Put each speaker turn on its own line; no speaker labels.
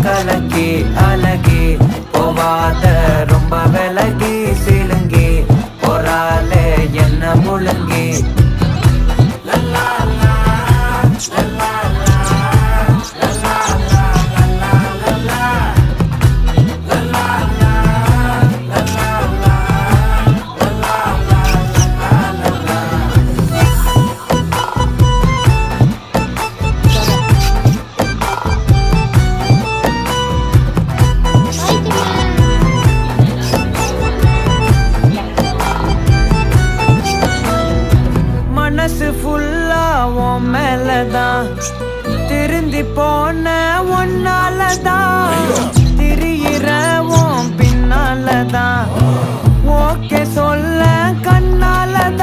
கலக்கி அழகி போவாத ரொம்ப விலகி சிலுங்கி போறாலே என்ன முழுங்கி மனசு ஃபுல்லா உன் மேலதான் திருந்தி போன ஒன்னாலதான் திரியிற உன் பின்னாலதான் ஓகே சொல்ல கண்ணாலதான்